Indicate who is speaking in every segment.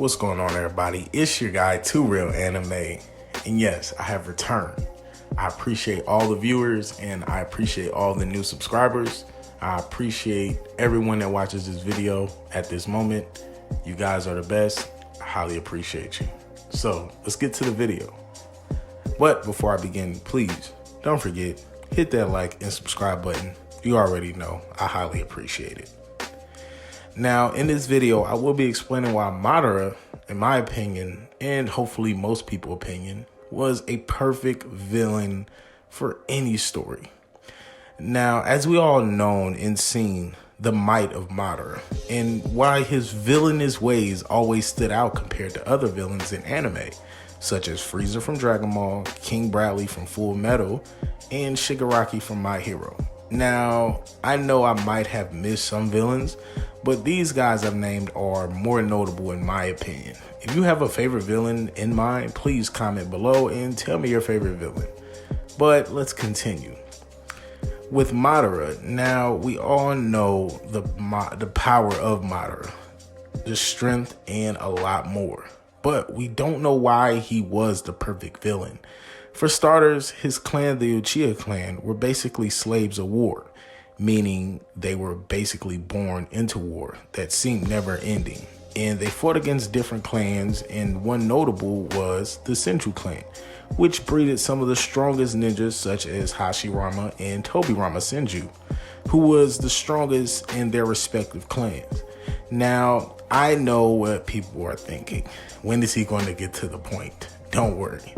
Speaker 1: What's going on, everybody? It's your guy, Too Real Anime, and yes, I have returned. I appreciate all the viewers, and I appreciate all the new subscribers. I appreciate everyone that watches this video at this moment. You guys are the best. I highly appreciate you. So let's get to the video. But before I begin, please don't forget, hit that like and subscribe button. You already know I highly appreciate it. Now, in this video, I will be explaining why Madara, in my opinion, and hopefully most people's opinion, was a perfect villain for any story. Now, as we all known and seen the might of Madara and why his villainous ways always stood out compared to other villains in anime, such as Frieza from Dragon Ball, King Bradley from Full Metal, and Shigaraki from My Hero. Now, I know I might have missed some villains, but these guys I've named are more notable in my opinion. If you have a favorite villain in mind, please comment below and tell me your favorite villain. But let's continue. With Madara, now we all know the power of Madara, the strength, and a lot more. But we don't know why he was the perfect villain. For starters, his clan, the Uchiha clan, were basically slaves of war, meaning they were basically born into war that seemed never ending. And they fought against different clans, and one notable was the Senju clan, which breeded some of the strongest ninjas such as Hashirama and Tobirama Senju, who was the strongest in their respective clans. Now, I know what people are thinking. When is he going to get to the point? Don't worry.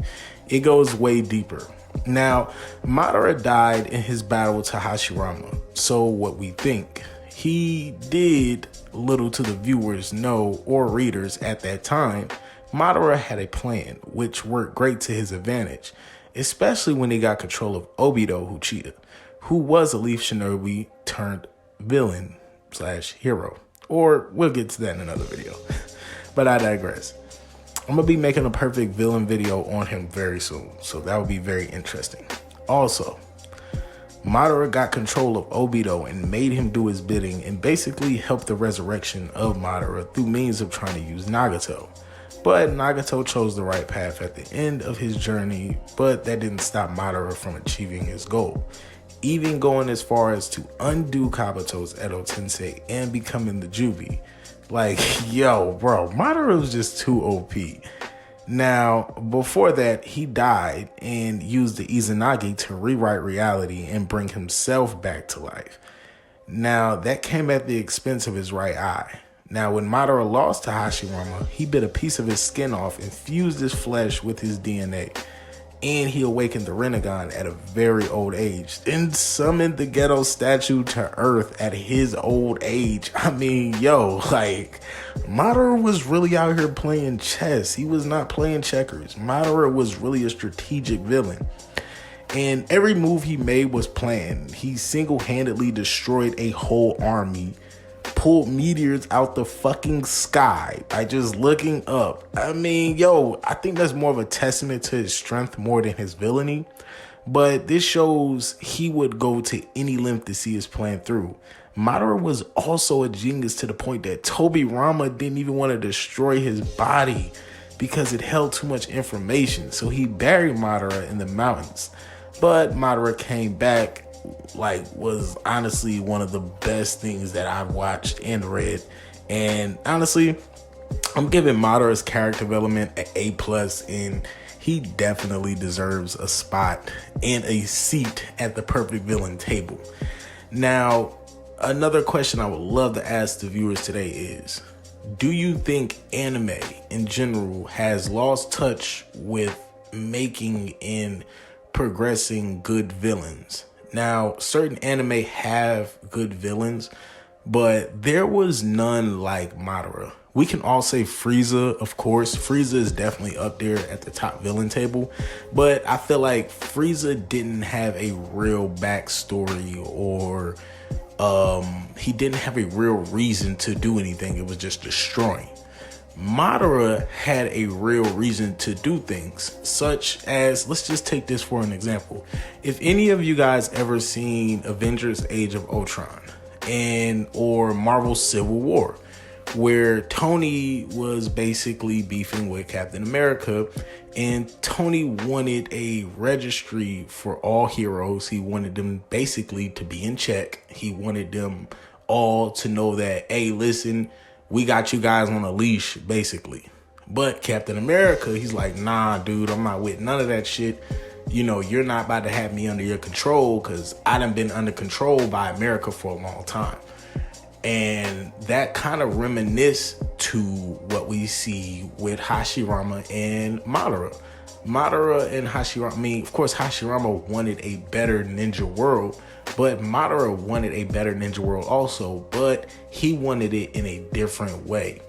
Speaker 1: It goes way deeper. Now, Madara died in his battle to Hashirama. So what we think, he did little to the viewers know or readers at that time. Madara had a plan which worked great to his advantage, especially when he got control of Obito Uchiha, who was a Leaf Shinobi turned villain / hero. Or we'll get to that in another video. But I digress. I'm going to be making a perfect villain video on him very soon, so that will be very interesting. Also, Madara got control of Obito and made him do his bidding and basically helped the resurrection of Madara through means of trying to use Nagato. But Nagato chose the right path at the end of his journey, but that didn't stop Madara from achieving his goal, even going as far as to undo Kabuto's Edo Tensei and becoming the Jubi. Like, yo, bro, Madara was just too OP. Now, before that, he died and used the Izanagi to rewrite reality and bring himself back to life. Now, that came at the expense of his right eye. Now, when Madara lost to Hashirama, he bit a piece of his skin off and fused his flesh with his DNA. And he awakened the Rinnegan at a very old age, then summoned the ghetto statue to Earth at his old age. I mean, yo, like, Madara was really out here playing chess. He was not playing checkers. Madara was really a strategic villain. And every move he made was planned. He single-handedly destroyed a whole army, pulled meteors out the fucking sky by just looking up. I mean, yo, I think that's more of a testament to his strength more than his villainy. But this shows he would go to any length to see his plan through. Madara was also a genius to the point that Tobirama didn't even want to destroy his body because it held too much information. So he buried Madara in the mountains. But Madara came back, like, was honestly one of the best things that I've watched and read. And honestly, I'm giving Madara's character development an A+, and he definitely deserves a spot and a seat at the perfect villain table. Now, another question I would love to ask the viewers today is, do you think anime in general has lost touch with making and progressing good villains? Now, certain anime have good villains, but there was none like Madara. We can all say Frieza, of course. Frieza is definitely up there at the top villain table, but I feel like Frieza didn't have a real backstory, or he didn't have a real reason to do anything. It was just destroying. Madara had a real reason to do things, such as, let's just take this for an example. If any of you guys ever seen Avengers Age of Ultron or Marvel Civil War, where Tony was basically beefing with Captain America, and Tony wanted a registry for all heroes. He wanted them basically to be in check. He wanted them all to know that, hey, listen, we got you guys on a leash, basically. But Captain America, he's like, nah, dude, I'm not with none of that shit. You know, you're not about to have me under your control, because I done been under control by America for a long time. And that kind of reminisce to what we see with Hashirama and Madara. Madara and Hashirama, I mean, of course, Hashirama wanted a better ninja world, but Madara wanted a better ninja world also, but he wanted it in a different way.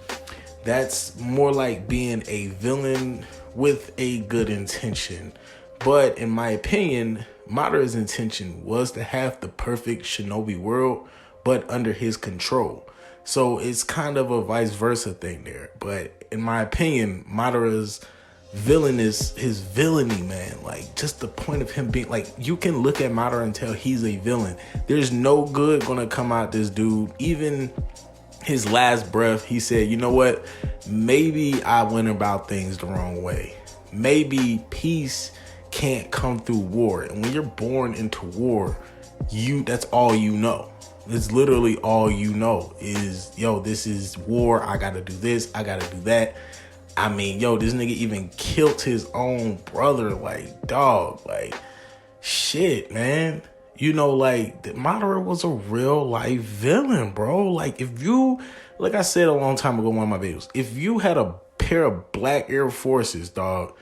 Speaker 1: That's more like being a villain with a good intention. But in my opinion, Madara's intention was to have the perfect shinobi world, but under his control. So it's kind of a vice versa thing there. But in my opinion, Madara's villainous, his villainy, man, like just the point of him being like, you can look at Madara and tell he's a villain. There's no good gonna come out this dude. Even his last breath, he said, you know what? Maybe I went about things the wrong way. Maybe peace can't come through war. And when you're born into war, that's all you know. It's literally all you know is, yo, this is war. I gotta do this. I gotta do that. I mean, yo, this nigga even killed his own brother. Like, dog, like, shit, man. You know, like, Madara was a real life villain, bro. Like, if you, like I said a long time ago in one of my videos, if you had a pair of black Air Forces, dog,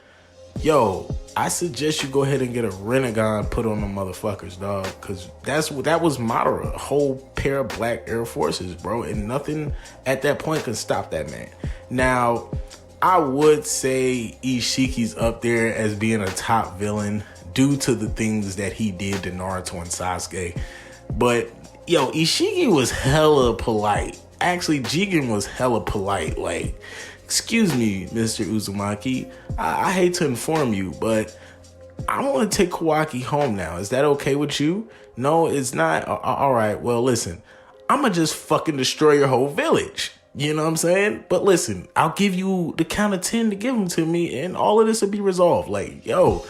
Speaker 1: yo, I suggest you go ahead and get a Renegon put on them motherfuckers, dog. Because that was Madara, a whole pair of black Air Forces, bro. And nothing at that point can stop that man. Now, I would say Ishiki's up there as being a top villain due to the things that he did to Naruto and Sasuke. But, yo, Ishiki was hella polite. Actually, Jigen was hella polite. Like, excuse me, Mr. Uzumaki, I hate to inform you, but I want to take Kawaki home now. Is that okay with you? No, it's not. All right, well, listen, I'm going to just fucking destroy your whole village. You know what I'm saying? But listen, I'll give you the count of 10 to give them to me, and all of this will be resolved. Like, yo,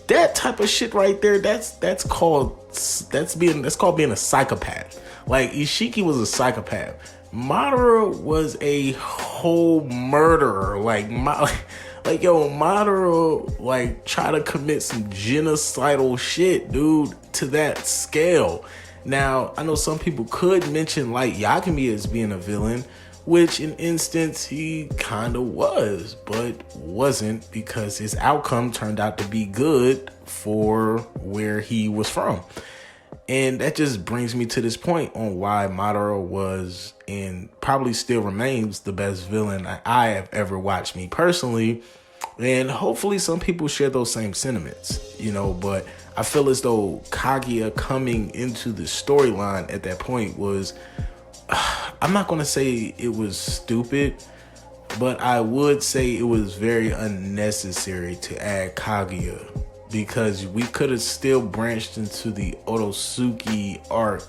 Speaker 1: that type of shit right there, that's called being a psychopath. Like, Ishiki was a psychopath. Madara was a whole murderer. Like yo, Madara, like, try to commit some genocidal shit, dude, to that scale. Now, I know some people could mention Light Yagami as being a villain, which in instance he kind of was, but wasn't, because his outcome turned out to be good for where he was from. And that just brings me to this point on why Madara was, and probably still remains, the best villain I have ever watched, me personally. And hopefully some people share those same sentiments, you know, but I feel as though Kaguya coming into the storyline at that point was, I'm not going to say it was stupid, but I would say it was very unnecessary to add Kaguya, because we could have still branched into the Otosuki arc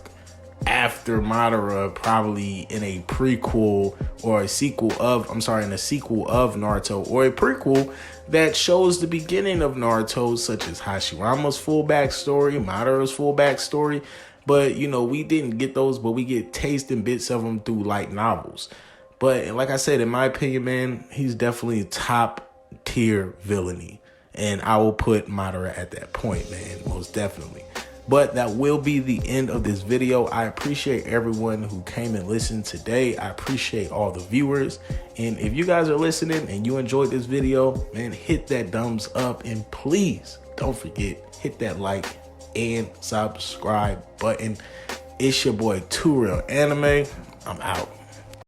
Speaker 1: after Madara, probably in a prequel or a sequel of, in a sequel of Naruto, or a prequel that shows the beginning of Naruto, such as Hashirama's full backstory, Madara's full backstory. But, you know, we didn't get those, but we get taste and bits of them through light novels. But like I said, in my opinion, man, he's definitely top tier villainy. And I will put Madara at that point, man, most definitely. But that will be the end of this video. I appreciate everyone who came and listened today. I appreciate all the viewers. And if you guys are listening and you enjoyed this video, man, hit that thumbs up. And please don't forget, hit that like and subscribe button. It's your boy, 2Real Anime. I'm out.